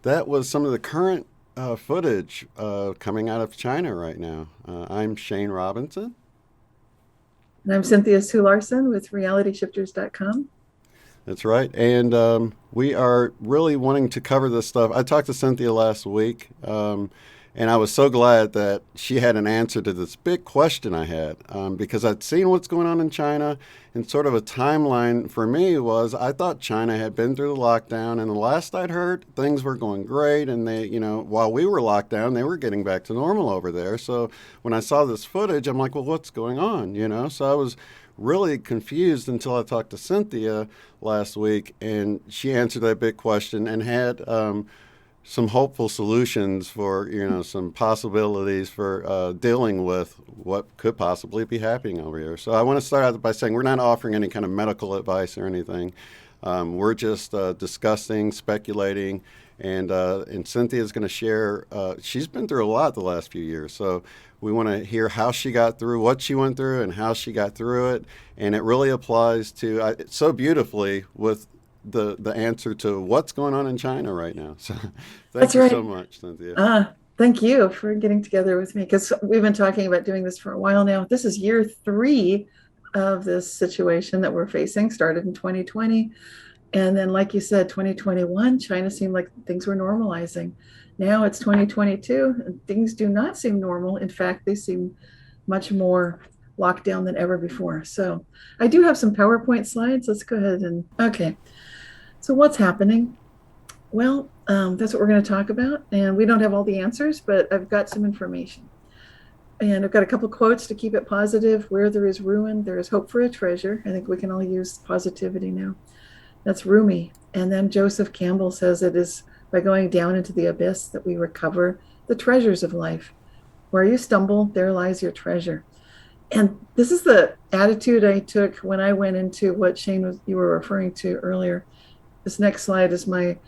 that was some of the current footage coming out of China right now. I'm Shane Robinson. And I'm Cynthia Sue Larson with realityshifters.com. That's right. And we are really wanting to cover this stuff. I talked to Cynthia last week, and I was so glad that she had an answer to this big question I had because I'd seen what's going on in China. And sort of a timeline for me was I thought China had been through the lockdown, and the last I'd heard, things were going great. And they, while we were locked down, they were getting back to normal over there. So when I saw this footage, I'm like, well, what's going on? So I was really confused until I talked to Cynthia last week, and she answered that big question and had some hopeful solutions for some possibilities for dealing with what could possibly be happening over here. So I want to start out by saying we're not offering any kind of medical advice or anything. We're just discussing, speculating, and Cynthia is going to share. She's been through a lot the last few years, so we want to hear how she got through, what she went through, and how she got through it. And it really applies to so beautifully with the answer to what's going on in China right now. So thank That's you so right. much, Cynthia. Thank you for getting together with me because we've been talking about doing this for a while now. This is year three of this situation that we're facing, started in 2020. And then, like you said, 2021, China seemed like things were normalizing. Now it's 2022, and things do not seem normal. In fact, they seem much more locked down than ever before. So I do have some PowerPoint slides. Let's go ahead and, okay. So what's happening? Well, that's what we're going to talk about. And we don't have all the answers, but I've got some information. And I've got a couple quotes to keep it positive. Where there is ruin, there is hope for a treasure. I think we can all use positivity now. That's Rumi. And then Joseph Campbell says it is by going down into the abyss that we recover the treasures of life. Where you stumble, there lies your treasure. And this is the attitude I took when I went into what you were referring to earlier. This next slide is my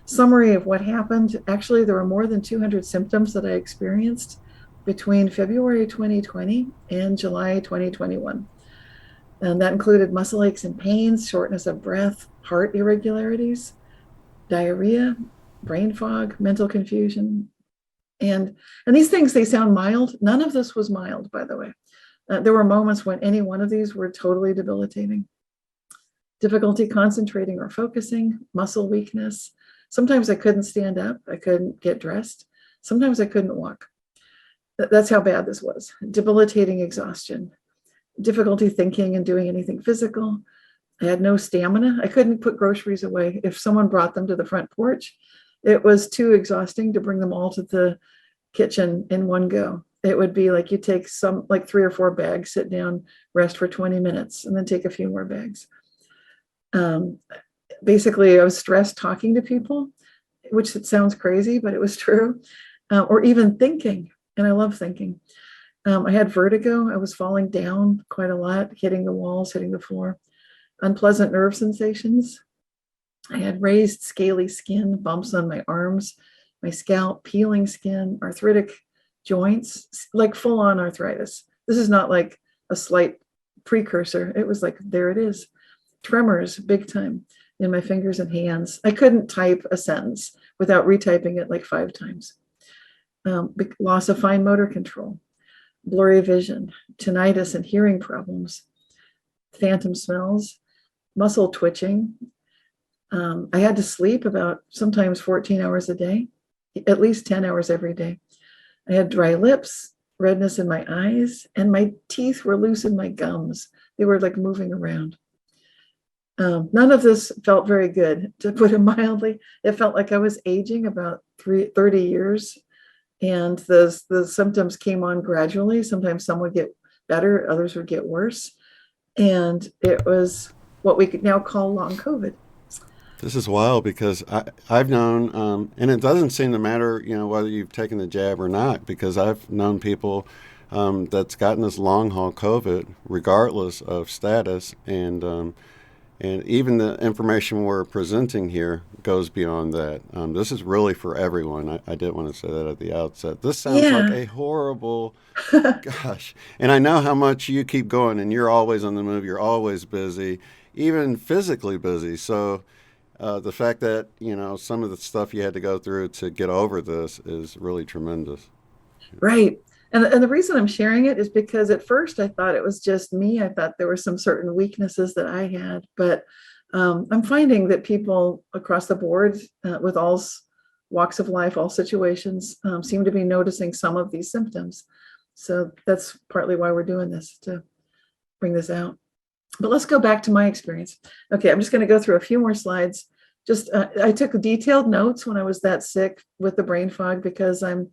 summary of what happened. Actually, there were more than 200 symptoms that I experienced between February 2020 and July 2021. And that included muscle aches and pains, shortness of breath, heart irregularities, diarrhea, brain fog, mental confusion. And these things, they sound mild. None of this was mild, by the way. There were moments when any one of these were totally debilitating. Difficulty concentrating or focusing, muscle weakness. Sometimes I couldn't stand up. I couldn't get dressed. Sometimes I couldn't walk. That's how bad this was. Debilitating exhaustion, difficulty thinking and doing anything physical. I had no stamina. I couldn't put groceries away. If someone brought them to the front porch, it was too exhausting to bring them all to the kitchen in one go. It would be like you take some, like 3 or 4 bags, sit down, rest for 20 minutes, and then take a few more bags. Basically, I was stressed talking to people, which it sounds crazy, but it was true, or even thinking. And I love thinking. I had vertigo. I was falling down quite a lot, hitting the walls, hitting the floor. Unpleasant nerve sensations. I had raised, scaly skin, bumps on my arms, my scalp, peeling skin, arthritic joints, like full on arthritis. This is not like a slight precursor. It was like, there it is. Tremors, big time in my fingers and hands. I couldn't type a sentence without retyping it like 5 times. Loss of fine motor control, blurry vision, tinnitus and hearing problems, phantom smells, muscle twitching. I had to sleep about sometimes 14 hours a day, at least 10 hours every day. I had dry lips, redness in my eyes, and my teeth were loose in my gums. They were like moving around. None of this felt very good, to put it mildly. It felt like I was aging about 30 years, and the symptoms came on gradually. Sometimes some would get better, others would get worse. And it was what we could now call long COVID. This is wild because I've known, and it doesn't seem to matter, whether you've taken the jab or not, because I've known people that's gotten this long haul COVID regardless of status, and even the information we're presenting here goes beyond that. This is really for everyone. I did want to say that at the outset. This sounds like Yeah. a horrible, gosh. And I know how much you keep going, and you're always on the move. You're always busy, even physically busy. So The fact that, some of the stuff you had to go through to get over this is really tremendous. Right. And the reason I'm sharing it is because at first I thought it was just me. I thought there were some certain weaknesses that I had, but I'm finding that people across the board with all walks of life, all situations, seem to be noticing some of these symptoms. So that's partly why we're doing this, to bring this out. But let's go back to my experience. Okay, I'm just going to go through a few more slides. Just I took detailed notes when I was that sick with the brain fog because I've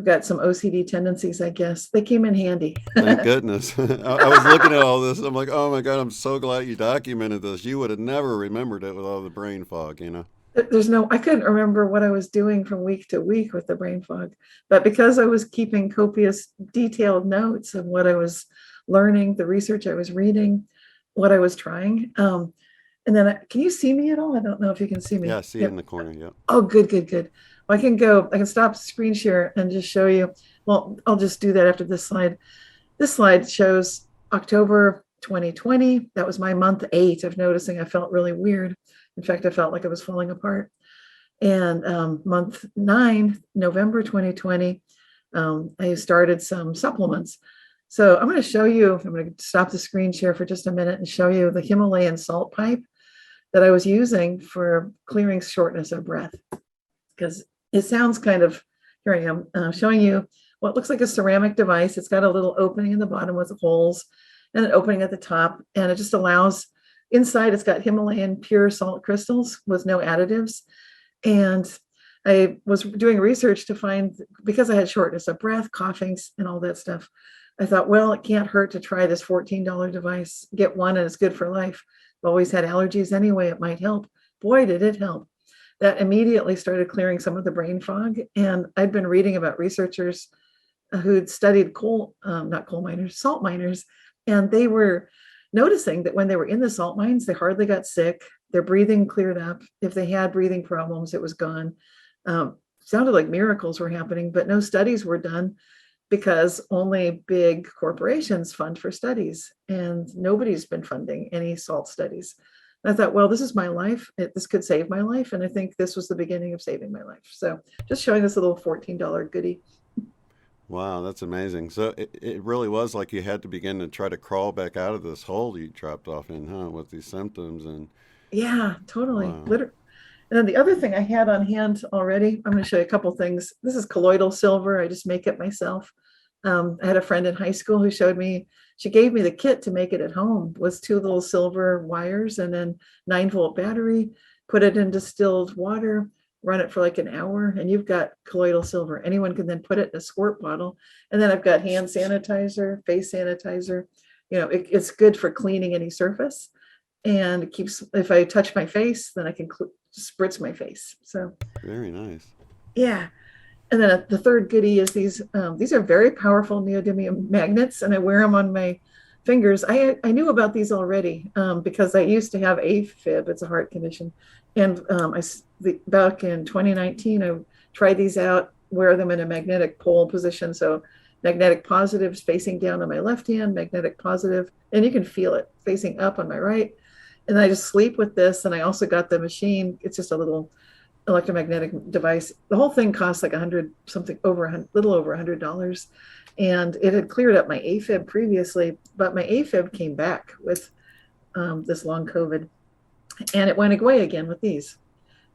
got some OCD tendencies, I guess. They came in handy. Thank goodness. I was looking at all this. I'm like, oh my God, I'm so glad you documented this. You would have never remembered it with all the brain fog. I couldn't remember what I was doing from week to week with the brain fog. But because I was keeping copious, detailed notes of what I was learning, the research I was reading, what I was trying. And then, can you see me at all? I don't know if you can see Yeah, I me. see it in Yep. the corner. Yep. Oh, good, good, good. Well, I can stop screen share and just show you. Well, I'll just do that after this slide. This slide shows October 2020. That was my month 8 of noticing I felt really weird. In fact, I felt like I was falling apart. And month 9, November 2020, I started some supplements. So I'm going to show you, I'm going to stop the screen share for just a minute and show you the Himalayan salt pipe that I was using for clearing shortness of breath. Because it sounds kind of, here I am showing you what looks like a ceramic device. It's got a little opening in the bottom with holes and an opening at the top. And it just allows, inside it's got Himalayan pure salt crystals with no additives. And I was doing research to find, because I had shortness of breath, coughing, and all that stuff, I thought, well, it can't hurt to try this $14 device. Get one and it's good for life. I've always had allergies anyway. It might help. Boy, did it help. That immediately started clearing some of the brain fog. And I'd been reading about researchers who'd studied not coal miners, salt miners, and they were noticing that when they were in the salt mines, they hardly got sick. Their breathing cleared up. If they had breathing problems, it was gone. Sounded like miracles were happening, but no studies were done because only big corporations fund for studies, and nobody's been funding any salt studies. And I thought, well, this is my life. This could save my life. And I think this was the beginning of saving my life. So just showing this little $14 goodie. Wow, that's amazing. So it really was like you had to begin to try to crawl back out of this hole you dropped off in, huh, with these symptoms and Yeah, totally. wow. Literally. And then the other thing I had on hand already, I'm going to show you a couple things. This is colloidal silver. I just make it myself. I had a friend in high school who showed me, she gave me the kit to make it at home, was 2 little silver wires and then 9-volt battery, put it in distilled water, run it for like an hour, and you've got colloidal silver. Anyone can then put it in a squirt bottle. And then I've got hand sanitizer, face sanitizer. It's good for cleaning any surface, and it keeps, if I touch my face, then I can spritz my face. So Very nice. yeah. And then the third goodie is these are very powerful neodymium magnets, and I wear them on my fingers. I knew about these already because I used to have AFib. It's a heart condition. And back in 2019, I tried these out, wear them in a magnetic pole position. So magnetic positives facing down on my left hand, magnetic positive, and you can feel it facing up on my right. And I just sleep with this. And I also got the machine. It's just a little electromagnetic device. The whole thing costs like little over $100. And it had cleared up my AFib previously, but my AFib came back with this long COVID, and it went away again with these.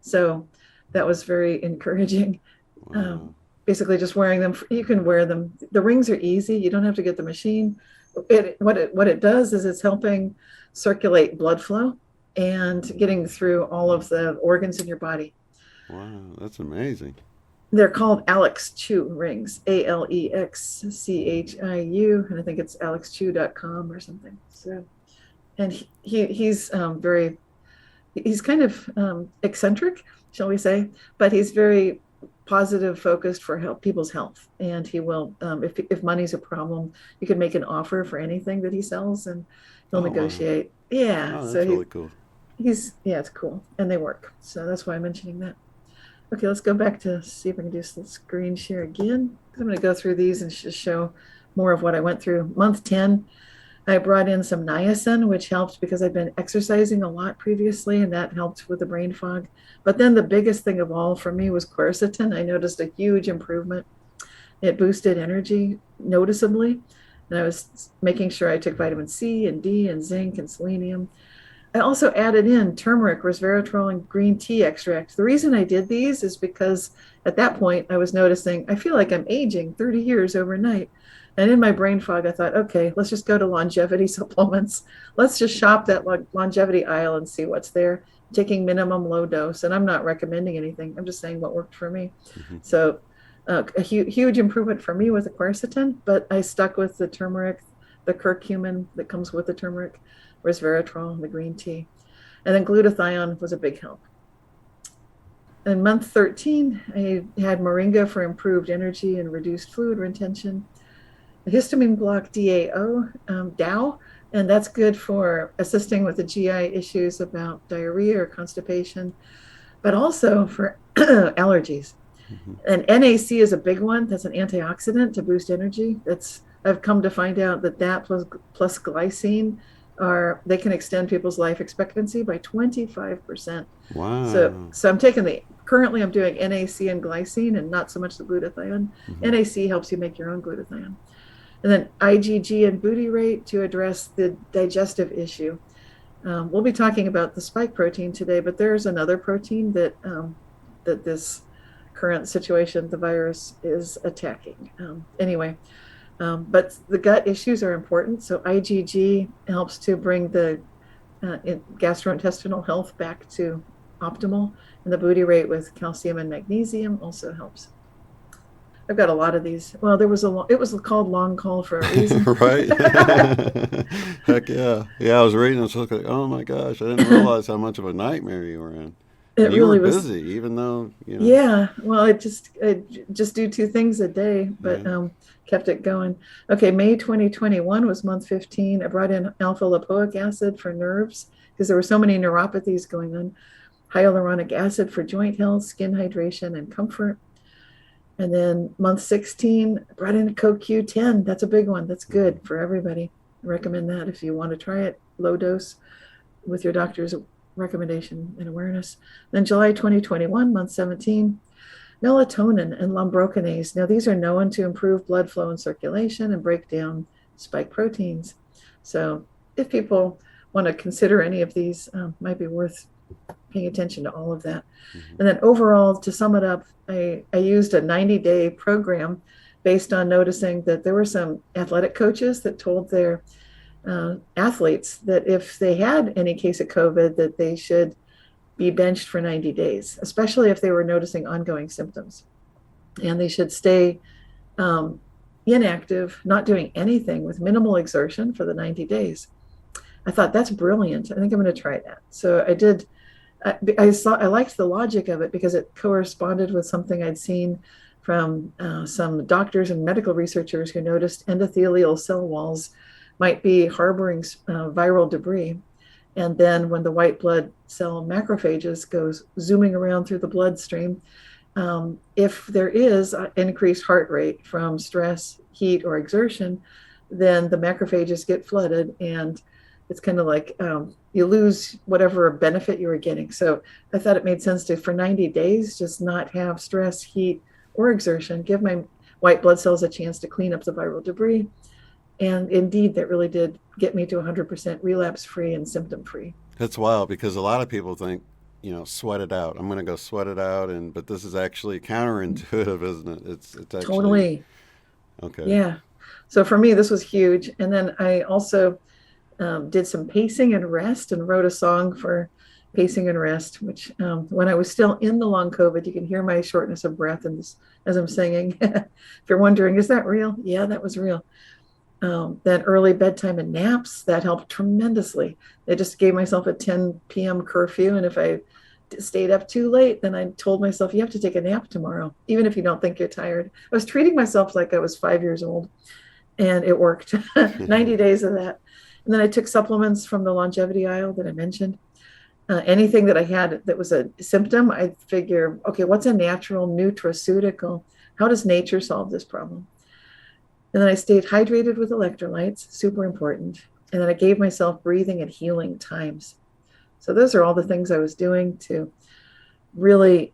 So that was very encouraging. Wow. Basically just wearing them, you can wear them. The rings are easy. You don't have to get the machine. What it does is it's helping circulate blood flow and getting through all of the organs in your body. Wow, that's amazing. They're called Alex Chu rings, ALEXCHIU, and I think it's alexchu.com or something. So, and he's he's kind of eccentric, shall we say, but he's very positive, focused for people's health. And he will, if money's a problem, you can make an offer for anything that he sells, and he'll Oh wow. negotiate. Yeah, Oh, so that's really cool. yeah, it's cool, and they work. So that's why I'm mentioning that. Okay, let's go back to see if I can do some screen share again. I'm going to go through these and just show more of what I went through. Month 10, I brought in some niacin, which helped because I've been exercising a lot previously, and that helped with the brain fog. But then the biggest thing of all for me was quercetin. I noticed a huge improvement. It boosted energy noticeably. And I was making sure I took vitamin C and D and zinc and selenium. I also added in turmeric, resveratrol, and green tea extract. The reason I did these is because at that point I was noticing I feel like I'm aging 30 years overnight. And in my brain fog, I thought, okay, let's just go to longevity supplements. Let's just shop that longevity aisle and see what's there, taking minimum low dose. And I'm not recommending anything. I'm just saying what worked for me. Mm-hmm. So a huge improvement for me with the quercetin, but I stuck with the turmeric, the curcumin that comes with the turmeric, resveratrol, the green tea. And then glutathione was a big help. In month 13, I had moringa for improved energy and reduced fluid retention. The histamine block DAO, and that's good for assisting with the GI issues about diarrhea or constipation, but also for allergies. Mm-hmm. And NAC is a big one. That's an antioxidant to boost energy. I've come to find out that plus glycine they can extend people's life expectancy by 25%. Wow. So currently I'm doing NAC and glycine and not so much the glutathione. Mm-hmm. NAC helps you make your own glutathione. And then IgG and butyrate to address the digestive issue. We'll be talking about the spike protein today, but there's another protein that this current situation, the virus is attacking. But the gut issues are important. So IgG helps to bring the gastrointestinal health back to optimal, and the butyrate with calcium and magnesium also helps. I've got a lot of these. Well, it was called longhaul for a reason. Right. Heck yeah. Yeah, I was reading and was like, oh my gosh, I didn't realize how much of a nightmare you were in. It And you were really was. busy, even though, you know. Yeah. Well, I just do two things a day, but Yeah. kept it going. Okay, May 2021 was month 15. I brought in alpha lipoic acid for nerves because there were so many neuropathies going on. Hyaluronic acid for joint health, skin hydration, and comfort. And then month 16, I brought in CoQ10. That's a big one. That's good for everybody. I recommend that if you want to try it, low dose with your doctor's recommendation and awareness. Then July 2021, month 17, melatonin and lumbrokinase. Now, these are known to improve blood flow and circulation and break down spike proteins. So if people want to consider any of these, might be worth paying attention to all of that. Mm-hmm. And then overall, to sum it up, I used a 90-day program based on noticing that there were some athletic coaches that told their athletes that if they had any case of COVID, that they should be benched for 90 days, especially if they were noticing ongoing symptoms. And they should stay inactive, not doing anything with minimal exertion for the 90 days. I thought that's brilliant. I think I'm going to try that. So I did. I liked the logic of it because it corresponded with something I'd seen from some doctors and medical researchers who noticed endothelial cell walls might be harboring viral debris. And then when the white blood cell macrophages goes zooming around through the bloodstream, if there is increased heart rate from stress, heat, or exertion, then the macrophages get flooded, and it's kind of like you lose whatever benefit you were getting. So I thought it made sense to, for 90 days, just not have stress, heat, or exertion, give my white blood cells a chance to clean up the viral debris. And indeed, that really did get me to 100% relapse-free and symptom-free. That's wild because a lot of people think, sweat it out. I'm going to go sweat it out, but this is actually counterintuitive, isn't it? It's actually Totally. okay. Yeah. So for me, this was huge. And then I also did some pacing and rest and wrote a song for pacing and rest, which when I was still in the long COVID, you can hear my shortness of breath as I'm singing. If you're wondering, is that real? Yeah, that was real. Then early bedtime and naps, that helped tremendously. I just gave myself a 10 p.m. curfew. And if I stayed up too late, then I told myself, you have to take a nap tomorrow, even if you don't think you're tired. I was treating myself like I was 5 years old, and it worked. 90 days of that. And then I took supplements from the longevity aisle that I mentioned. Anything that I had that was a symptom, I figure, okay, what's a natural nutraceutical? How does nature solve this problem? And then I stayed hydrated with electrolytes, super important. And then I gave myself breathing and healing times. So those are all the things I was doing to really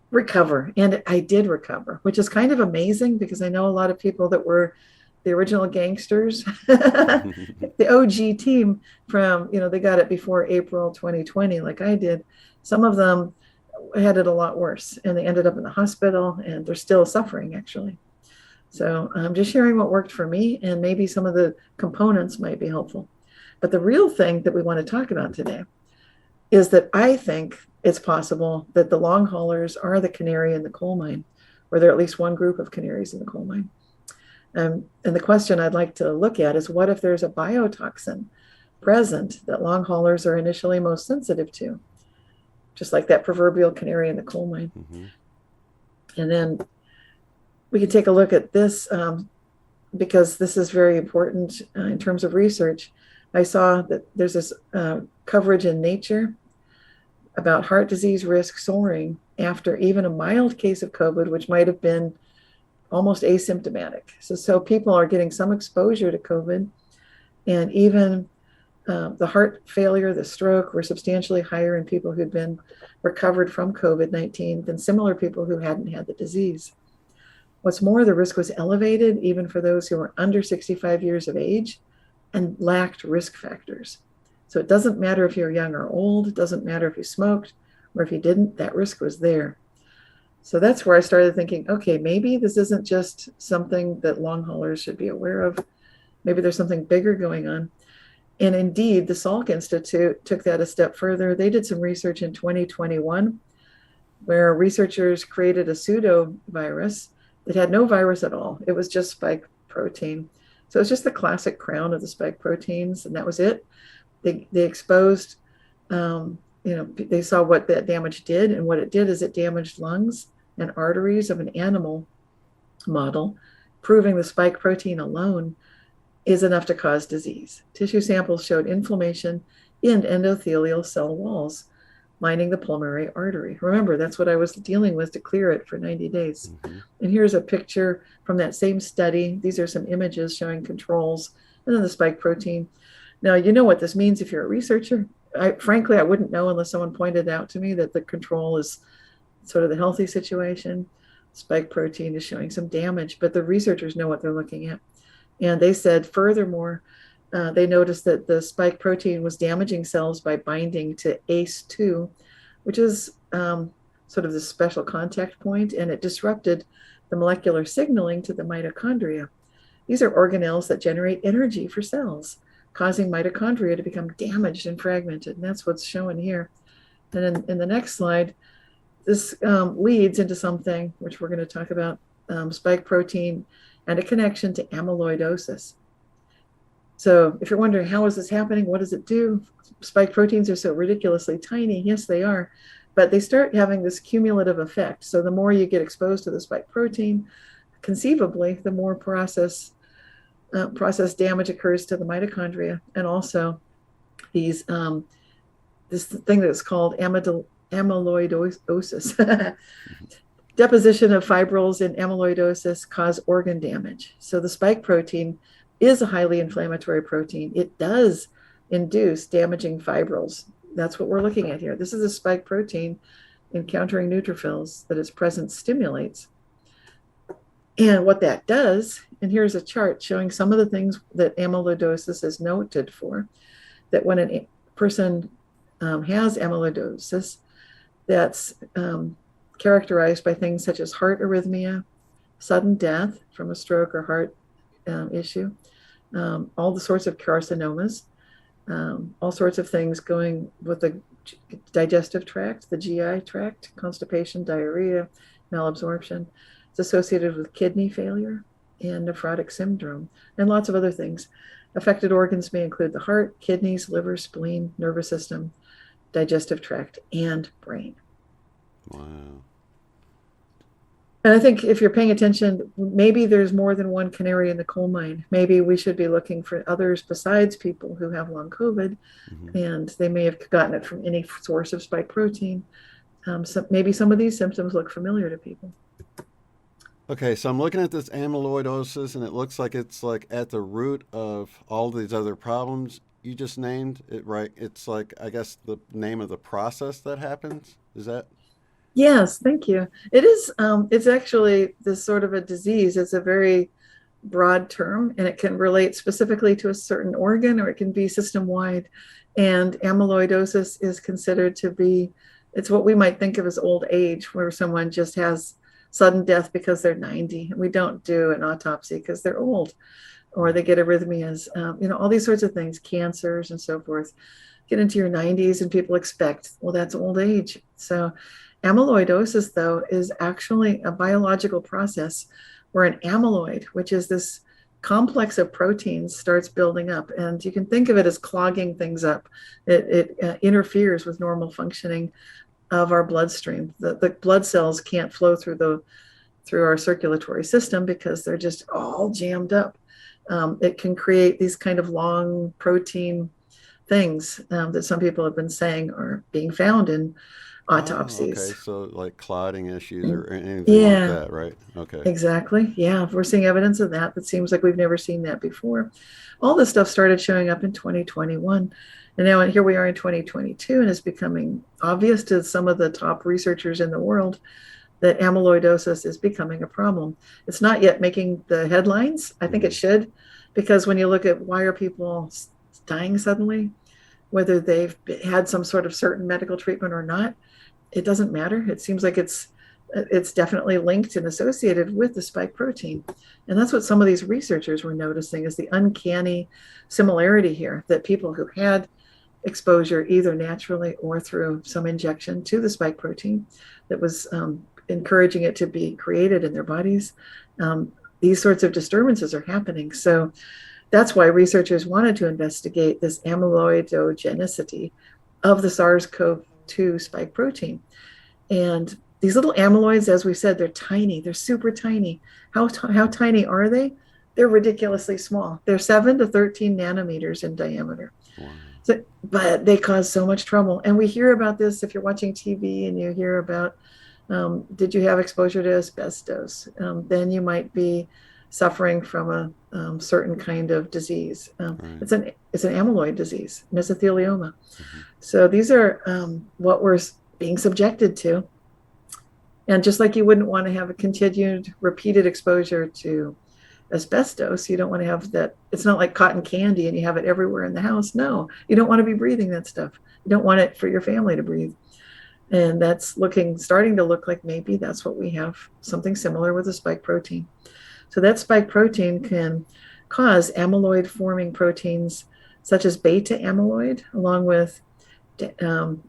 recover. And I did recover, which is kind of amazing because I know a lot of people that were the original gangsters, the OG team from, they got it before April 2020, like I did. Some of them had it a lot worse and they ended up in the hospital and they're still suffering actually. So I'm just sharing what worked for me, and maybe some of the components might be helpful. But the real thing that we want to talk about today is that I think it's possible that the long haulers are the canary in the coal mine, or they're at least one group of canaries in the coal mine. And the question I'd like to look at is, what if there's a biotoxin present that long haulers are initially most sensitive to, just like that proverbial canary in the coal mine? Mm-hmm. And then we can take a look at this because this is very important in terms of research. I saw that there's this coverage in Nature about heart disease risk soaring after even a mild case of COVID, which might have been almost asymptomatic. So people are getting some exposure to COVID, and even the heart failure, the stroke were substantially higher in people who'd been recovered from COVID-19 than similar people who hadn't had the disease. What's more, the risk was elevated even for those who were under 65 years of age and lacked risk factors. So it doesn't matter if you're young or old, it doesn't matter if you smoked or if you didn't, that risk was there. So that's where I started thinking, okay, maybe this isn't just something that long haulers should be aware of. Maybe there's something bigger going on. And indeed, the Salk Institute took that a step further. They did some research in 2021 where researchers created a pseudo virus that had no virus at all. It was just spike protein. So it's just the classic crown of the spike proteins, and that was it. They exposed, they saw what that damage did, and what it did is it damaged lungs and arteries of an animal model, proving the spike protein alone is enough to cause disease. Tissue samples showed inflammation in endothelial cell walls lining the pulmonary artery. Remember, that's what I was dealing with to clear it for 90 days. Mm-hmm. And here's a picture from that same study. These are some images showing controls and then the spike protein. Now, you know what this means if you're a researcher. Frankly, I wouldn't know unless someone pointed out to me that the control is sort of the healthy situation. Spike protein is showing some damage, but the researchers know what they're looking at. And they said, furthermore, they noticed that the spike protein was damaging cells by binding to ACE2, which is sort of the special contact point, and it disrupted the molecular signaling to the mitochondria. These are organelles that generate energy for cells, causing mitochondria to become damaged and fragmented. And that's what's shown here. And in the next slide, this leads into something which we're going to talk about, spike protein and a connection to amyloidosis. So if you're wondering, how is this happening? What does it do? Spike proteins are so ridiculously tiny. Yes, they are. But they start having this cumulative effect. So the more you get exposed to the spike protein, conceivably, the more process damage occurs to the mitochondria. And also these this thing that's called amyloidosis. Deposition of fibrils in amyloidosis cause organ damage. So the spike protein is a highly inflammatory protein. It does induce damaging fibrils. That's what we're looking at here. This is a spike protein encountering neutrophils that its presence stimulates. And what that does, and here's a chart showing some of the things that amyloidosis is noted for, that when a person has amyloidosis, that's characterized by things such as heart arrhythmia, sudden death from a stroke or heart issue, all the sorts of carcinomas, all sorts of things going with the digestive tract, the GI tract, constipation, diarrhea, malabsorption. It's associated with kidney failure and nephrotic syndrome, and lots of other things. Affected organs may include the heart, kidneys, liver, spleen, nervous system, digestive tract, and brain. Wow. And I think if you're paying attention, maybe there's more than one canary in the coal mine. Maybe we should be looking for others besides people who have long COVID, and they may have gotten it from any source of spike protein. So maybe some of these symptoms look familiar to people. Okay, so I'm looking at this amyloidosis, and it looks like it's like at the root of all these other problems you just named. It right? It's like I guess the name of the process that happens. Is that? Yes, thank you. It is, it's actually this sort of a disease. It's a very broad term and it can relate specifically to a certain organ or it can be system wide. And amyloidosis is considered to be, it's what we might think of as old age, where someone just has sudden death because they're 90. And we don't do an autopsy because they're old or they get arrhythmias, all these sorts of things, cancers and so forth. Get into your 90s and people expect, well, that's old age. So amyloidosis, though, is actually a biological process where an amyloid, which is this complex of proteins, starts building up. And you can think of it as clogging things up. It interferes with normal functioning of our bloodstream. The blood cells can't flow through our circulatory system because they're just all jammed up. It can create these kind of long protein things that some people have been saying are being found in Oh, okay. autopsies. So like clotting issues or anything like Yeah, that, right? Okay. exactly. Yeah, we're seeing evidence of that. That seems like we've never seen that before. All this stuff started showing up in 2021. And now here we are in 2022, and it's becoming obvious to some of the top researchers in the world that amyloidosis is becoming a problem. It's not yet making the headlines. I think Hmm. it should, because when you look at why are people dying suddenly, whether they've had some sort of certain medical treatment or not, it doesn't matter. It seems like it's definitely linked and associated with the spike protein. And that's what some of these researchers were noticing is the uncanny similarity here that people who had exposure either naturally or through some injection to the spike protein that was encouraging it to be created in their bodies, these sorts of disturbances are happening. So that's why researchers wanted to investigate this amyloidogenicity of the SARS-CoV-2 spike protein. And these little amyloids, as we said, they're tiny. They're super tiny. How tiny are they? They're ridiculously small. They're 7 to 13 nanometers in diameter. Wow. So, but they cause so much trouble. And we hear about this if you're watching TV and you hear about, did you have exposure to asbestos? Then you might be suffering from a certain kind of disease. Right. It's an amyloid disease, mesothelioma. Hmm. So these are what we're being subjected to. And just like you wouldn't want to have a continued repeated exposure to asbestos, you don't want to have that. It's not like cotton candy and you have it everywhere in the house. No, you don't want to be breathing that stuff. You don't want it for your family to breathe. And that's starting to look like maybe that's what we have, something similar with the spike protein. So that spike protein can cause amyloid forming proteins such as beta amyloid, along with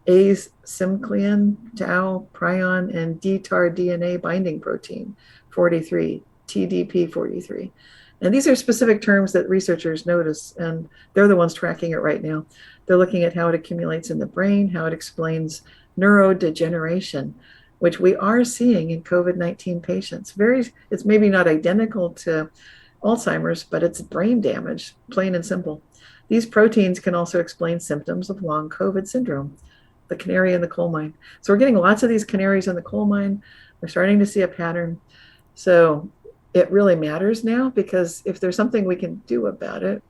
asynclion, tau, prion, and DTAR DNA binding protein 43, TDP43. And these are specific terms that researchers notice, and they're the ones tracking it right now. They're looking at how it accumulates in the brain, how it explains neurodegeneration, which we are seeing in COVID-19 patients. It's maybe not identical to Alzheimer's, but it's brain damage, plain and simple. These proteins can also explain symptoms of long COVID syndrome, the canary in the coal mine. So we're getting lots of these canaries in the coal mine. We're starting to see a pattern. So it really matters now because if there's something we can do about it,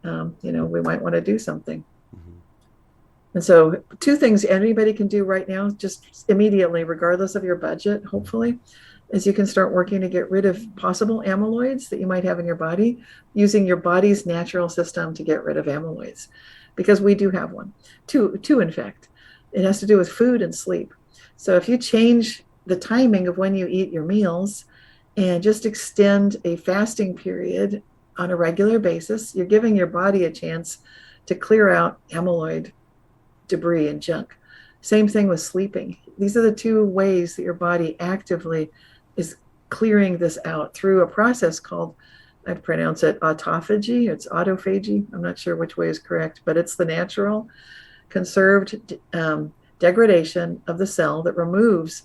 we might want to do something. Hmm. And so, two things anybody can do right now, just immediately, regardless of your budget, hopefully, is you can start working to get rid of possible amyloids that you might have in your body using your body's natural system to get rid of amyloids, because we do have one. Two, in fact. It has to do with food and sleep. So, if you change the timing of when you eat your meals and just extend a fasting period on a regular basis, you're giving your body a chance to clear out amyloid debris and junk. Same thing with sleeping. These are the two ways that your body actively is clearing this out through a process called, I pronounce it autophagy. It's autophagy. I'm not sure which way is correct, but it's the natural conserved degradation of the cell that removes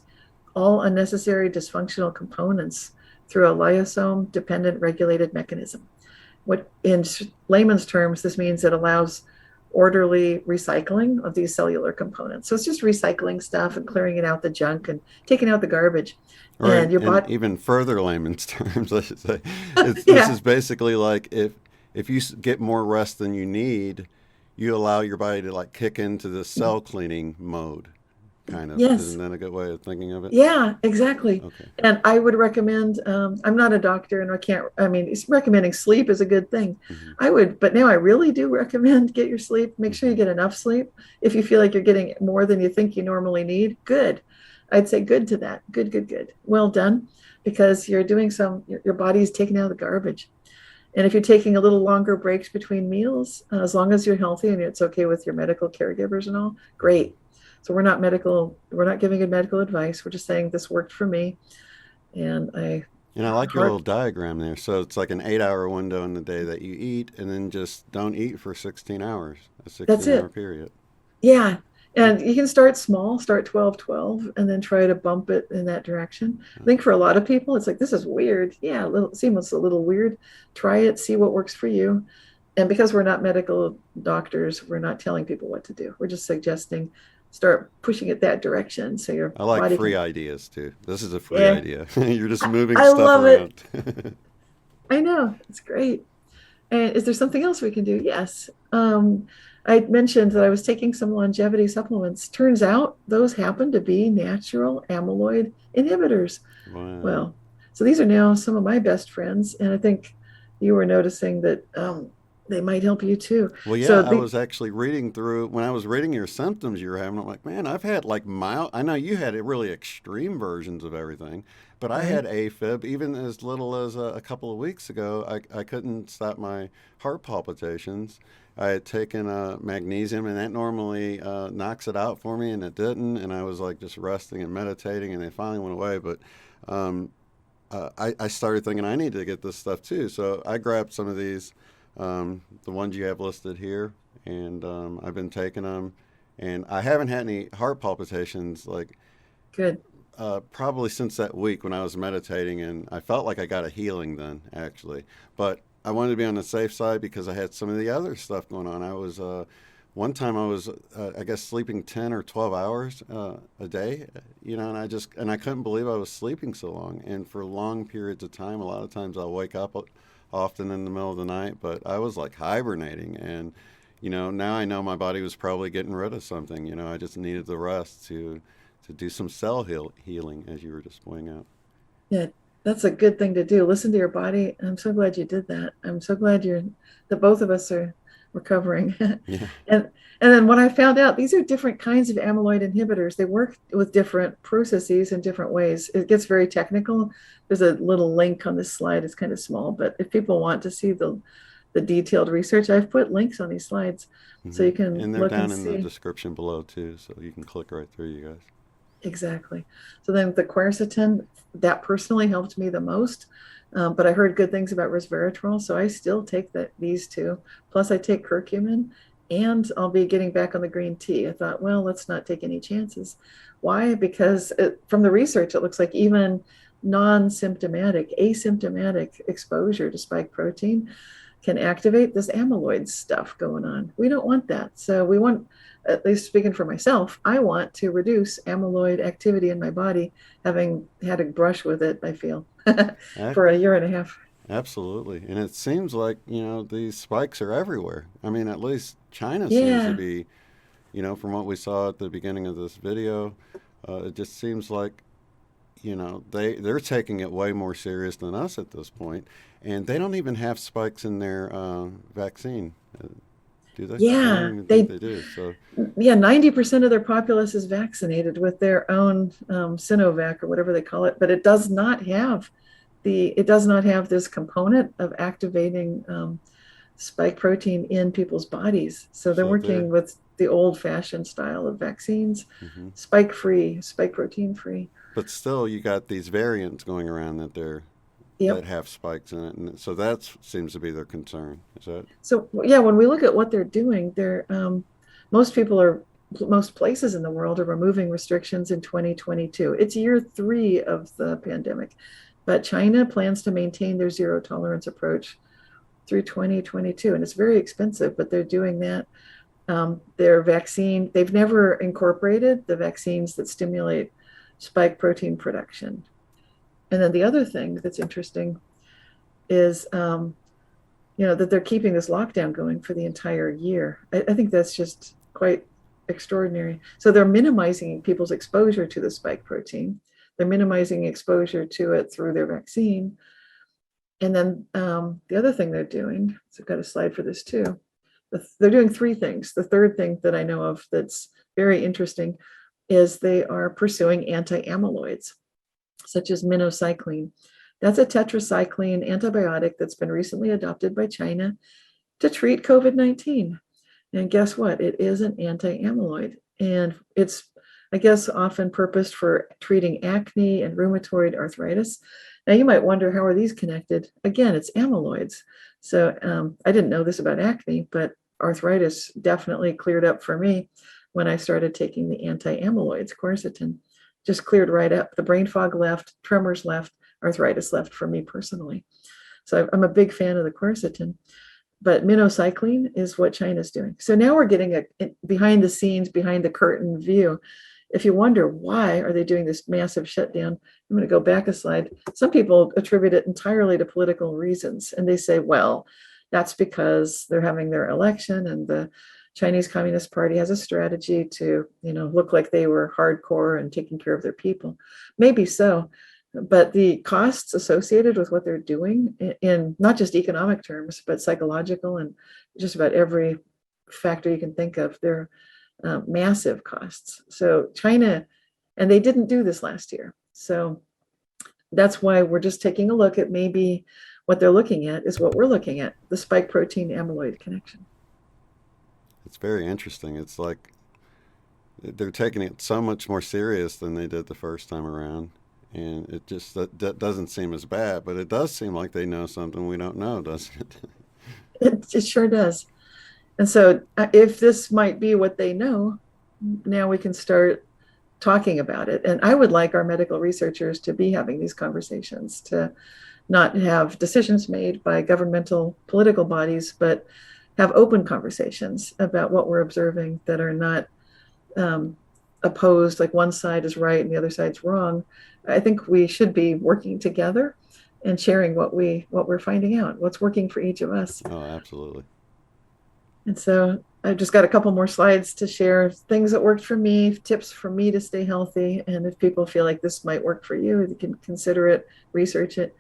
all unnecessary dysfunctional components through a lysosome dependent regulated mechanism. What in layman's terms, this means it allows orderly recycling of these cellular components. So it's just recycling stuff and clearing it out the junk and taking out the garbage. Or And your in body, even further layman's terms, I should say, this yeah, is basically like if you get more rest than you need, you allow your body to like kick into the cell cleaning mode, kind of. yes, Isn't that a good way of thinking of it? yeah, exactly. Okay. And I would recommend, I'm not a doctor and I can't, I mean, it's recommending sleep is a good thing. Hmm. I would, but now I really do recommend get your sleep. Make sure you Hmm. get enough sleep. If you feel like you're getting more than you think you normally need, good. I'd say good to that. Good, good, good. Well done. Because you're doing your body's taking out the garbage. And if you're taking a little longer breaks between meals, as long as you're healthy and it's okay with your medical caregivers and all, great. So we're not giving medical advice. We're just saying this worked for me. And I And I like your little heart, diagram there. So it's like an 8 hour window in the day that you eat, and then just don't eat for 16 hours, a that's 16-hour it. period. Yeah. Yeah. And you can start small, start 12, 12, and then try to bump it in that direction. I think for a lot of people, it's like, this is weird. Yeah, seems a little weird. Try it, see what works for you. And because we're not medical doctors, we're not telling people what to do. We're just suggesting start pushing it that direction so your I like body free can, ideas too. This is a free yeah, idea. You're just moving I stuff love it. around. I know. It's great. And is there something else we can do? Yes. I mentioned that I was taking some longevity supplements. Turns out those happen to be natural amyloid inhibitors. Wow. Well, so these are now some of my best friends, and I think you were noticing that they might help you too. Well, yeah, So I the was actually reading through when I was reading your symptoms you were having. I'm like, man, I've had like mild. I know you had really extreme versions of everything, but I had right, AFib even as little as a couple of weeks ago. I couldn't stop my heart palpitations. I had taken magnesium, and that normally knocks it out for me, and it didn't. And I was like just resting and meditating, and they finally went away. But um, I started thinking I need to get this stuff too. So I grabbed some of these, the ones you have listed here, and I've been taking them. And I haven't had any heart palpitations like good. probably since that week when I was meditating, and I felt like I got a healing then actually. But I wanted to be on the safe side because I had some of the other stuff going on. I was one time I was I guess sleeping 10 or 12 hours a day, and I couldn't believe I was sleeping so long and for long periods of time. A lot of times I'll wake up often in the middle of the night, but I was like hibernating, and now I know my body was probably getting rid of something. I just needed the rest to do some healing, as you were just pointing out. Yeah, that's a good thing to do. Listen to your body. I'm so glad you did that. I'm so glad that both of us are recovering. Yeah. And then when I found out these are different kinds of amyloid inhibitors, they work with different processes in different ways. It gets very technical. There's a little link on this slide. It's kind of small, but if people want to see the detailed research, I've put links on these slides so Hmm. you can And they're look and down in the see. description below too, so you can click right through, you guys. Exactly. So then the quercetin, that personally helped me the most. But I heard good things about resveratrol, so I still take these two. Plus, I take curcumin, and I'll be getting back on the green tea. I thought, well, let's not take any chances. Why? Because from the research, it looks like even non-symptomatic, asymptomatic exposure to spike protein can activate this amyloid stuff going on. We don't want that. So we want, at least speaking for myself, I want to reduce amyloid activity in my body, having had a brush with it, I feel, Ac- for a year and a half. Absolutely. And it seems like, these spikes are everywhere. I mean, at least China seems to Yeah. be, from what we saw at the beginning of this video, it just seems like, they're taking it way more serious than us at this point, and they don't even have spikes in their vaccine, do they? I don't Yeah. even think they do. So, Yeah, 90% of their populace is vaccinated with their own Sinovac or whatever they call it, but it does not have this component of activating spike protein in people's bodies. So they're so they're, working with the old fashioned style of vaccines, hmm spike free, spike protein free. but still, you got these variants going around that Yep. have spikes in it, and so that seems to be their concern. Is that? So yeah, when we look at what they're doing, most people are most places in the world are removing restrictions in 2022. It's year 3 of the pandemic, but China plans to maintain their zero tolerance approach through 2022, and it's very expensive, but they're doing that. Their vaccine, they've never incorporated the vaccines that stimulate spike protein production. And then the other thing that's interesting is, that they're keeping this lockdown going for the entire year. I think that's just quite extraordinary. So they're minimizing people's exposure to the spike protein. They're minimizing exposure to it through their vaccine. And then the other thing they're doing, so I've got a slide for this too. They're doing three things. The third thing that I know of that's very interesting is they are pursuing anti-amyloids, such as minocycline. That's a tetracycline antibiotic that's been recently adopted by China to treat COVID-19. And guess what? It is an anti-amyloid. And it's, I guess, often purposed for treating acne and rheumatoid arthritis. Now, you might wonder, how are these connected? Again, it's amyloids. So I didn't know this about acne, but arthritis definitely cleared up for me when I started taking the anti-amyloids, quercetin. Just cleared right up. The brain fog left, tremors left, arthritis left for me personally. So I'm a big fan of the quercetin. But minocycline is what China's doing. So now we're getting a behind the scenes, behind the curtain view. If you wonder why are they doing this massive shutdown, I'm going to go back a slide. Some people attribute it entirely to political reasons. And they say, well, that's because they're having their election and the Chinese Communist Party has a strategy to, look like they were hardcore and taking care of their people. Maybe so. But the costs associated with what they're doing in not just economic terms, but psychological and just about every factor you can think of, they're massive costs. So China, and they didn't do this last year. So that's why we're just taking a look at maybe what they're looking at is what we're looking at, the spike protein amyloid connection. It's very interesting. It's like they're taking it so much more serious than they did the first time around. And it just that doesn't seem as bad, but it does seem like they know something we don't know, doesn't it? It sure does. And so if this might be what they know, now we can start talking about it. And I would like our medical researchers to be having these conversations, to not have decisions made by governmental political bodies, but have open conversations about what we're observing that are not opposed, like one side is right and the other side's wrong. I think we should be working together and sharing what we're finding out, what's working for each of us. Oh, absolutely. And so I've just got a couple more slides to share things that worked for me, tips for me to stay healthy. And if people feel like this might work for you, you can consider it, research it.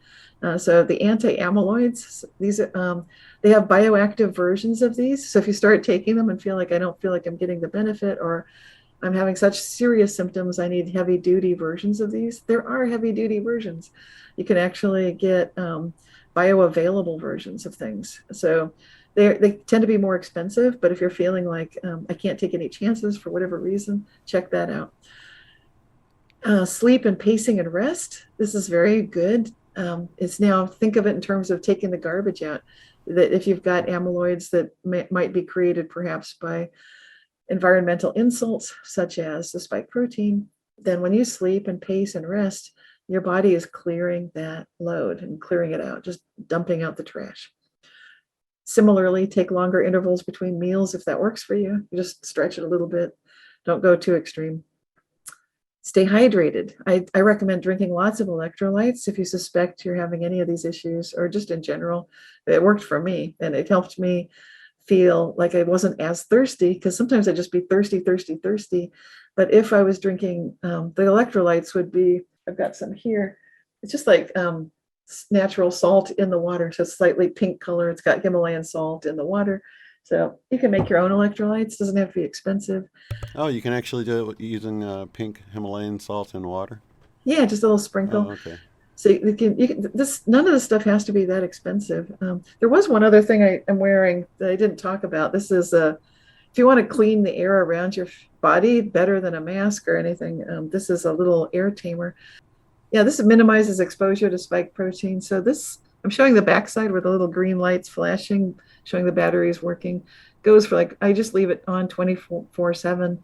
So the anti-amyloids, these they have bioactive versions of these. So if you start taking them and feel like I don't feel like I'm getting the benefit, or I'm having such serious symptoms, I need heavy duty versions of these. There are heavy duty versions. You can actually get bioavailable versions of things. So they tend to be more expensive, but if you're feeling like I can't take any chances for whatever reason, check that out. Sleep and pacing and rest. This is very good. It's now, think of it in terms of taking the garbage out. That if you've got amyloids that might be created perhaps by environmental insults, such as the spike protein, then when you sleep and pace and rest, your body is clearing that load and clearing it out, just dumping out the trash. Similarly, take longer intervals between meals if that works for you. You just stretch it a little bit. Don't go too extreme. Stay hydrated. I recommend drinking lots of electrolytes if you suspect you're having any of these issues, or just in general. It worked for me, and it helped me feel like I wasn't as thirsty, because sometimes I'd just be thirsty. But if I was drinking, the electrolytes would be, I've got some here. It's just like natural salt in the water. So it's slightly pink color. It's got Himalayan salt in the water. So you can make your own electrolytes. Doesn't have to be expensive. Oh, you can actually do it using pink Himalayan salt in water. Yeah, just a little Oh, sprinkle. okay. So this, none of this stuff has to be that expensive. There was one other thing I am wearing that I didn't talk about. This is if you want to clean the air around your body better than a mask or anything, this is a little air tamer. Yeah, this minimizes exposure to spike protein. So this, I'm showing the backside where the little green lights flashing, showing the battery is working. Goes for like, I just leave it on 24/7.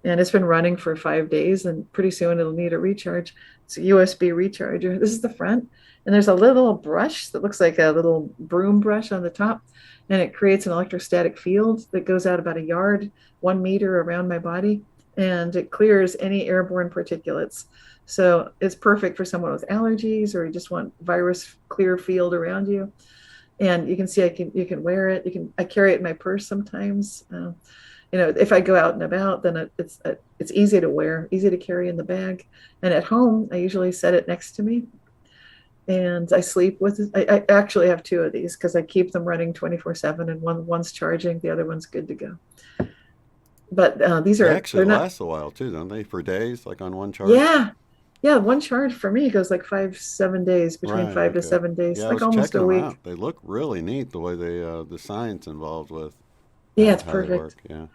and it's been running for 5 days, and pretty soon it'll need a recharge. It's a USB recharger. This is the front, and there's a little brush that looks like a little broom brush on the top, and it creates an electrostatic field that goes out about a yard, 1 meter around my body, and it clears any airborne particulates. So it's perfect for someone with allergies, or you just want virus clear field around you. And you can see you can wear it. I carry it in my purse sometimes. If I go out and about, then it's easy to wear, easy to carry in the bag. And at home, I usually set it next to me, and I sleep with it. I actually have two of these because I keep them running 24/7, and one's charging, the other one's good to go. But They actually they're not. last a while too, don't they? For days, like on one charge. Yeah, yeah. One charge for me goes like 5, 7 days, between Right. 5 to 7 days, Yeah, I like was almost checking a them week. out. They look really neat the way the science involved with Yeah, it's how they perfect. work. Yeah.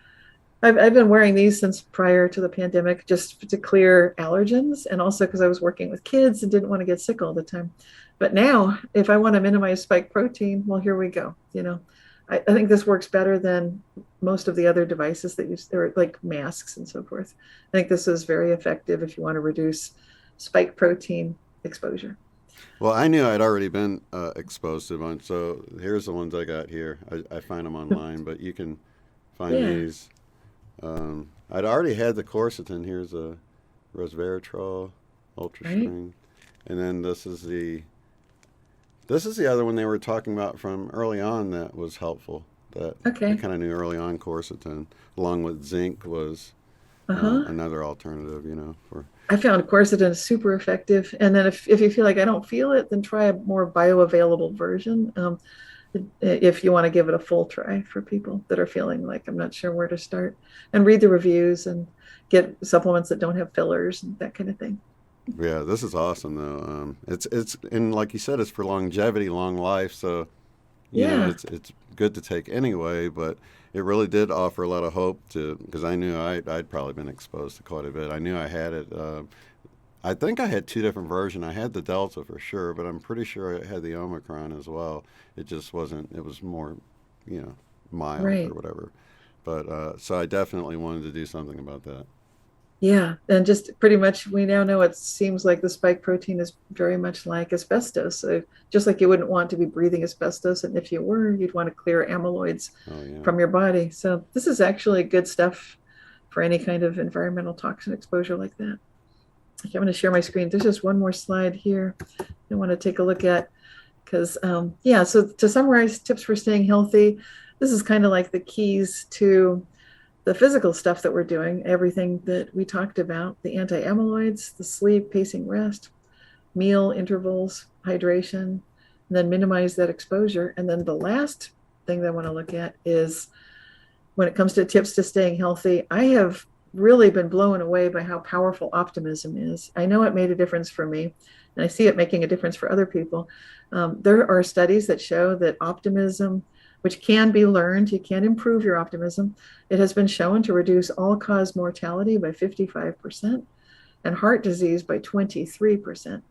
I've been wearing these since prior to the pandemic, just to clear allergens, and also because I was working with kids and didn't want to get sick all the time. But now, if I want to minimize spike protein, well, here we go. I think this works better than most of the other devices that use, or like masks and so forth. I think this is very effective if you want to reduce spike protein exposure. Well, I knew I'd already been exposed to a bunch, so here's the ones I got here. I find them online, but you can find Yeah. these. I'd already had the quercetin. Here's a resveratrol, ultra Right. string, and then this is the other one they were talking about from early on that was helpful. That I Okay. kind of knew early on quercetin, along with zinc, was Uh-huh. another alternative. For I found quercetin super effective. And then if you feel like I don't feel it, then try a more bioavailable version. If you want to give it a full try for people that are feeling like I'm not sure where to start, and read the reviews and get supplements that don't have fillers and that kind of thing. Yeah, this is awesome though. It's and like you said, it's for longevity, long life. So Yeah. it's good to take anyway. But it really did offer a lot of hope to because I knew I'd probably been exposed to quite a bit. I knew I had it. I think I had two different versions. I had the Delta for sure, but I'm pretty sure I had the Omicron as well. It just wasn't. It was more, you know, mild or Right. whatever. But so I definitely wanted to do something about that. Yeah. And just pretty much we now know it seems like the spike protein is very much like asbestos. So just like you wouldn't want to be breathing asbestos, and if you were, you'd want to clear amyloids Oh yeah. from your body. So this is actually good stuff for any kind of environmental toxin exposure like that. Okay, I'm going to share my screen. There's just one more slide here I want to take a look at because, yeah, so to summarize tips for staying healthy, this is kind of like the keys to the physical stuff that we're doing, everything that we talked about, the anti-amyloids, the sleep, pacing, rest, meal intervals, hydration, and then minimize that exposure. And then the last thing that I want to look at is when it comes to tips to staying healthy, I have really been blown away by how powerful optimism is. I know it made a difference for me, and I see it making a difference for other people. There are studies that show that optimism, which can be learned, you can improve your optimism. It has been shown to reduce all cause mortality by 55% and heart disease by 23%.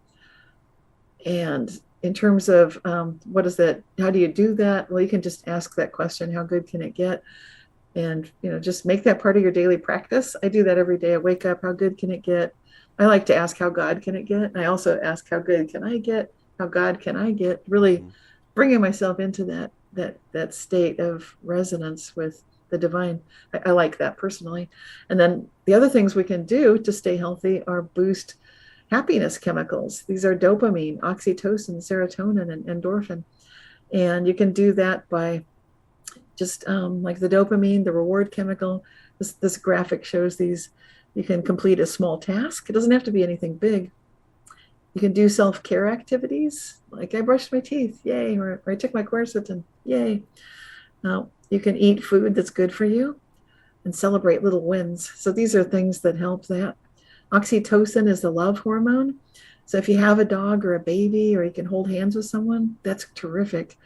And in terms of what is that, how do you do that? Well, you can just ask that question, how good can it get? And just make that part of your daily practice. I do that every day. I wake up, how good can it get? I like to ask, how God can it get? And I also ask, how good can I get? How God can I get? Really Mhm. bringing myself into that state of resonance with the divine. I like that personally. And then the other things we can do to stay healthy are boost happiness chemicals. These are dopamine, oxytocin, serotonin, and endorphin. And you can do that by just like the dopamine, the reward chemical. This graphic shows these. You can complete a small task. It doesn't have to be anything big. You can do self-care activities, like I brushed my teeth, yay, or I took my quercetin, yay. Now, you can eat food that's good for you and celebrate little wins. So these are things that help that. Oxytocin is the love hormone. So if you have a dog or a baby, or you can hold hands with someone, that's terrific.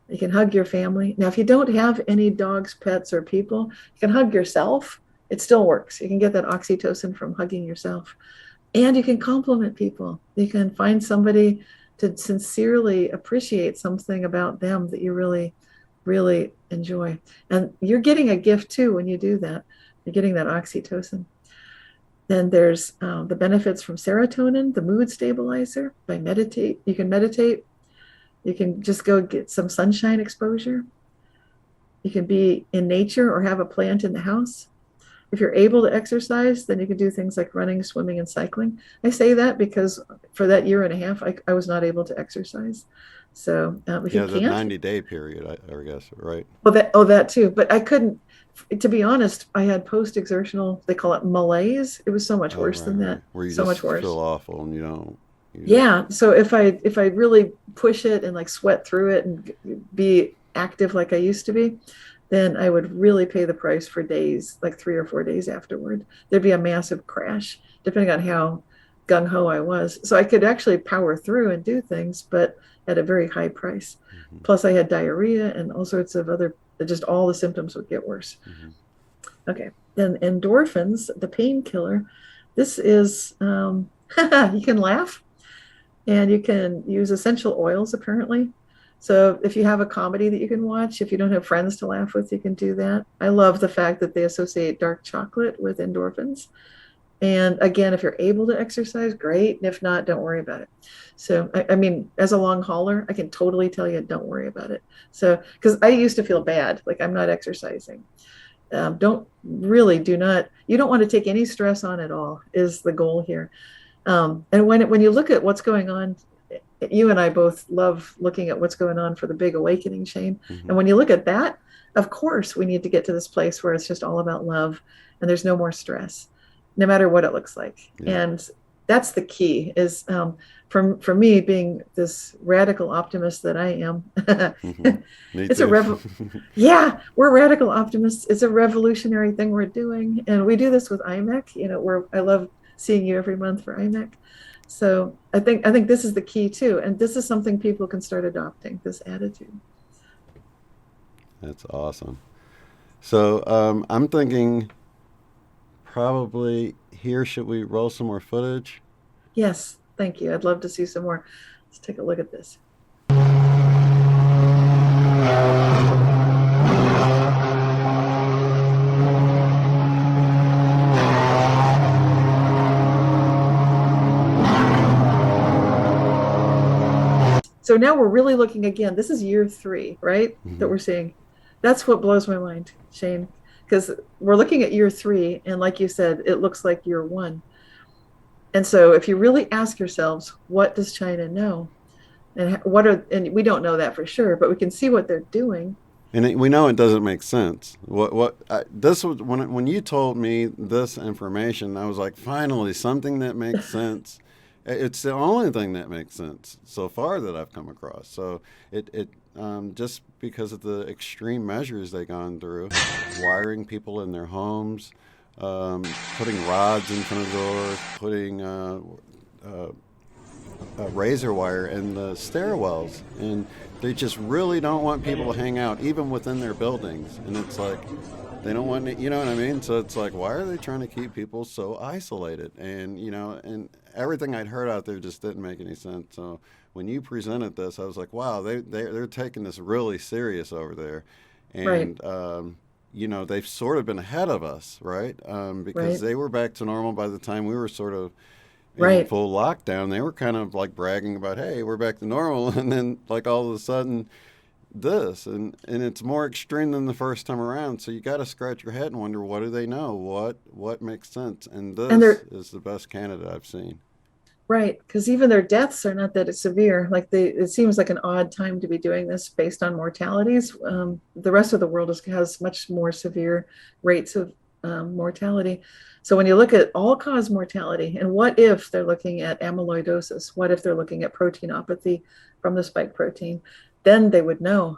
You can hug your family. Now, if you don't have any dogs, pets, or people, you can hug yourself. It still works. You can get that oxytocin from hugging yourself. And you can compliment people. You can find somebody to sincerely appreciate something about them that you really, really enjoy. And you're getting a gift too when you do that. You're getting that oxytocin. Then there's the benefits from serotonin, the mood stabilizer. By meditate, you can meditate. You can just go get some sunshine exposure. You can be in nature or have a plant in the house. If you're able to exercise, then you can do things like running, swimming, and cycling. I say that because for that year and a half, I was not able to exercise. So if you Yeah, the can't, 90-day period, I guess, right? that too. But I couldn't. To be honest, I had post-exertional. They call it malaise. It was so much Oh, worse right, than that. right. Where you So much just feel worse. awful and you don't, you just, Yeah. So if I really push it and like sweat through it and be active like I used to be, then I would really pay the price for days, like 3 or 4 days afterward. There'd be a massive crash, depending on how gung ho I was. So I could actually power through and do things, but at a very high price. hmm Plus, I had diarrhea and all sorts of other, just all the symptoms would get worse. hmm Okay. Then endorphins, the painkiller. This is, you can laugh and you can use essential oils apparently. So if you have a comedy that you can watch, if you don't have friends to laugh with, you can do that. I love the fact that they associate dark chocolate with endorphins. And again, if you're able to exercise, great. And if not, don't worry about it. So, I mean, as a long hauler, I can totally tell you, don't worry about it. So, because I used to feel bad, like I'm not exercising. Don't really do not, you don't want to take any stress on at all, is the goal here. And when you look at what's going on, you and I both love looking at what's going on for the big awakening, Shane. hmm And when you look at that, of course, we need to get to this place where it's just all about love and there's no more stress, no matter what it looks like. Yeah. And that's the key is for me being this radical optimist that I am. hmm Me It's a too. yeah, we're radical optimists. It's a revolutionary thing we're doing. And we do this with IMEC, where I love seeing you every month for IMEC. So I think this is the key too. And this is something people can start adopting, this attitude. That's awesome. So I'm thinking probably here, should we roll some more footage? Yes, thank you. I'd love to see some more. Let's take a look at this. So now we're really looking again. This is year 3, right? That hmm we're seeing. That's what blows my mind, Shane, because we're looking at year 3, and like you said, it looks like year 1. And so if you really ask yourselves, what does China know? And we don't know that for sure, but we can see what they're doing. We know it doesn't make sense. This was when you told me this information, I was like, finally, something that makes sense. It's the only thing that makes sense so far that I've come across. So it just because of the extreme measures they've gone through, wiring people in their homes, putting rods in front of doors, putting uh, razor wire in the stairwells, and they just really don't want people to hang out even within their buildings. And it's like they don't want to, you know what I mean? So it's like, why are they trying to keep people so isolated? And and everything I'd heard out there just didn't make any sense. So when you presented this, I was like, wow, they're taking this really serious over there. Right, And they've sort of been ahead of us, right? Because right, they were back to normal by the time we were sort of in right. full lockdown. They were kind of like bragging about, hey, we're back to normal. And then like all of a sudden this, and it's more extreme than the first time around. So you got to scratch your head and wonder, what do they know? What makes sense? And And this they're is the best candidate I've seen. right, because even their deaths are not that severe. Like it seems like an odd time to be doing this based on mortalities. The rest of the world has much more severe rates of mortality. So when you look at all cause mortality, and what if they're looking at amyloidosis? What if they're looking at proteinopathy from the spike protein? Then they would know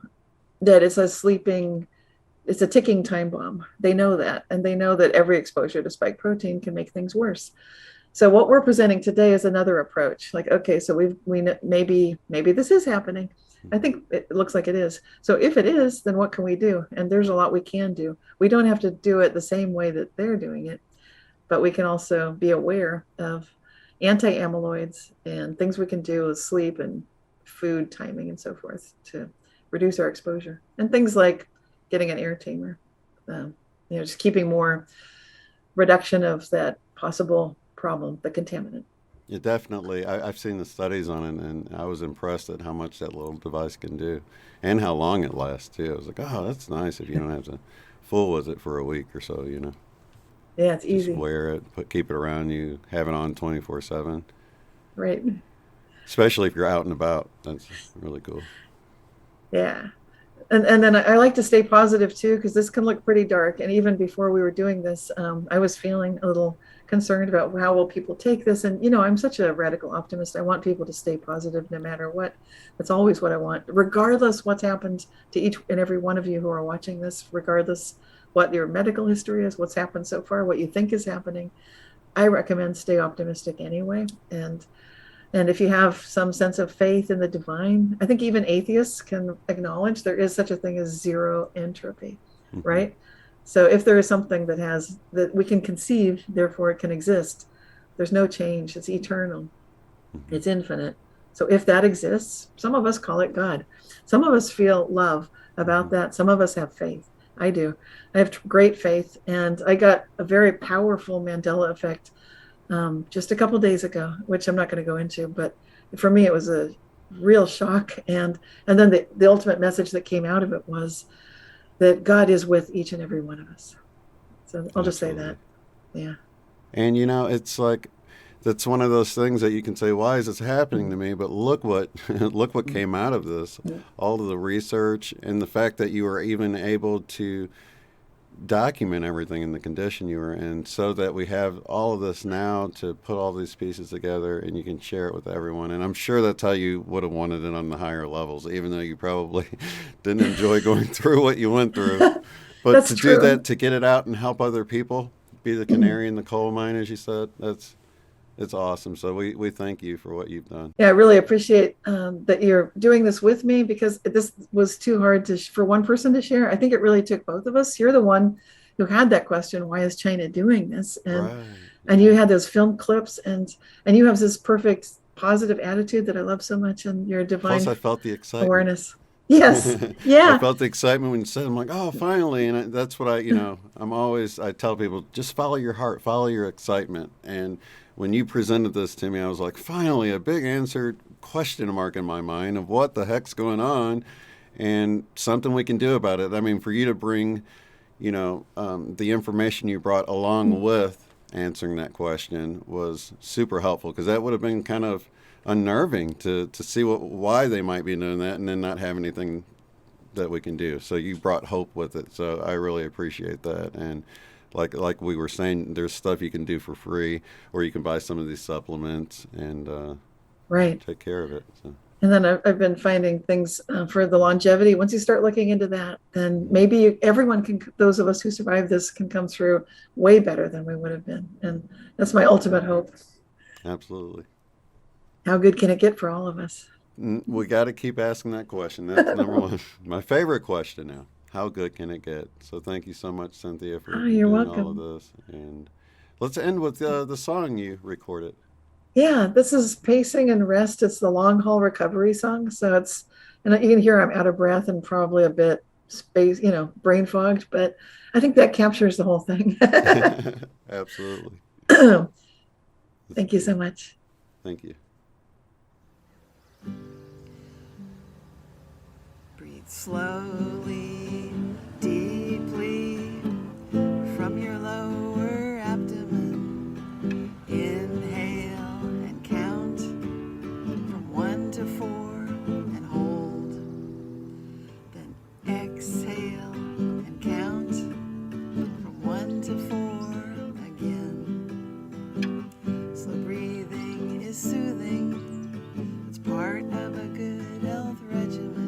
that it's a ticking time bomb. They know that, and they know that every exposure to spike protein can make things worse. So what we're presenting today is another approach. Like, okay, so maybe this is happening. I think it looks like it is. So if it is, then what can we do? And there's a lot we can do. We don't have to do it the same way that they're doing it, but we can also be aware of anti-amyloids and things we can do with sleep and food timing and so forth to reduce our exposure. And things like getting an air tamer, just keeping more reduction of that possible problem, the contaminant. Yeah, definitely. I've seen the studies on it, and I was impressed at how much that little device can do, and how long it lasts too. I was like, oh, that's nice if you don't have to fool with it for a week or so. Yeah, it's Just easy. wear it, keep it around you, have it on 24/7. Right. Especially if you're out and about, that's really cool. Yeah. And then I like to stay positive too, because this can look pretty dark. And even before we were doing this, I was feeling a little concerned about how will people take this. And I'm such a radical optimist. I want people to stay positive no matter what. That's always what I want, regardless what's happened to each and every one of you who are watching this, regardless what your medical history is, what's happened so far, what you think is happening. I recommend stay optimistic anyway. And if you have some sense of faith in the divine, I think even atheists can acknowledge there is such a thing as zero entropy, Hmm. right? So if there is something that we can conceive, therefore it can exist, there's no change. It's eternal. Hmm. It's infinite. So if that exists, some of us call it God. Some of us feel love Hmm. about that. Some of us have faith. I do. I have great faith. And I got a very powerful Mandela effect just a couple days ago, which I'm not going to go into, but for me it was a real shock. And then the ultimate message that came out of it was that God is with each and every one of us. So I'll just say Absolutely. that. Yeah. And it's like that's one of those things that you can say, "Why is this happening to me?" But look what look what came out of this. All of the research and the fact that you were even able to document everything in the condition you were in, so that we have all of this now to put all these pieces together and you can share it with everyone. And I'm sure that's how you would have wanted it on the higher levels, even though you probably didn't enjoy going through what you went through. But That's to do true. that, to get it out and help other people, be the canary in the coal mine, as you said, it's awesome. So we thank you for what you've done. Yeah, I really appreciate that you're doing this with me, because this was too hard for one person to share. I think it really took both of us. You're the one who had that question, why is China doing this? Right. And Yeah. you had those film clips, and you have this perfect positive attitude that I love so much, and your Plus, divine I felt the excitement. awareness. Yes. I Yeah. felt the excitement when you said, I'm like, oh, finally. And that's what I tell people, just follow your heart, follow your excitement. And when you presented this to me, I was like, finally, a big answered question mark in my mind of what the heck's going on and something we can do about it. I mean, for you to bring, the information you brought along with answering that question was super helpful, because that would have been kind of unnerving to see why they might be doing that and then not have anything that we can do. So you brought hope with it. So I really appreciate that. And like we were saying, there's stuff you can do for free, or you can buy some of these supplements and Right. take care of it. So, And then I've been finding things for the longevity. Once you start looking into that, then mhm. maybe everyone can, those of us who survive this can come through way better than we would have been. And that's my ultimate hope. Absolutely. How good can it get for all of us? We got to keep asking that question. That's number one. My favorite question now. How good can it get? So thank you so much, Cynthia, for Oh, you're doing all of welcome. this. And let's end with the song you recorded. Yeah, this is Pacing and Rest. It's the long haul recovery song. And you can hear I'm out of breath and probably a bit brain fogged, but I think that captures the whole thing. Absolutely. That's Thank you good. so much. Thank you. Breathe slowly, deeply from your lower abdomen. Inhale and count from 1 to 4 and hold. Then exhale and count from 1 to 4 again. Slow breathing is soothing. It's part of a good health regimen.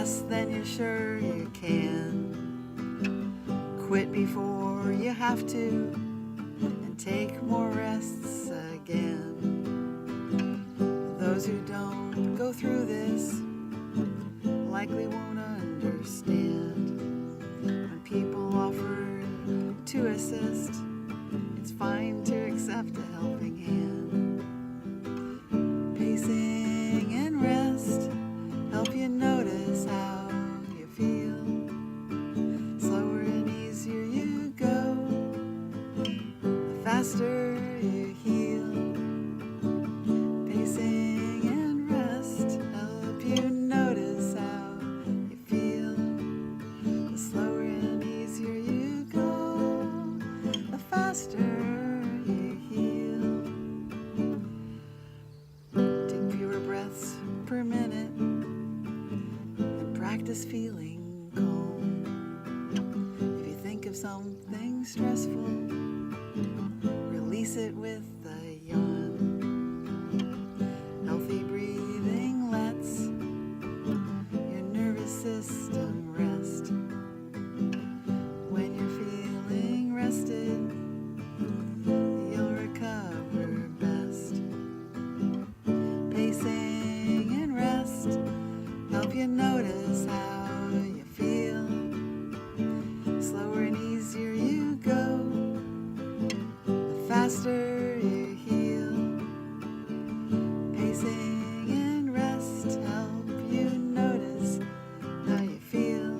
less than you're sure you can. Quit before you have to, and take more rests again. Those who don't go through this likely won't understand. When people offer to assist, it's fine to accept a helping hand. Pacing and rest help you notice how you feel. Slower and easier you go, the faster you heal. Pacing and rest help you notice how you feel. The slower and easier you go, the faster you heal. Take fewer breaths per minute and practice feeling calm. If you think of something stressful, release it with a yawn. Healthy breathing lets your nervous system rest. When you're feeling rested, you'll recover best. Pacing and rest help you notice how you feel. Slower and easier you go, the faster you heal. Pacing and rest help you notice how you feel.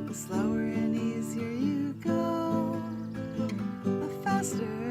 The slower and easier you go, the faster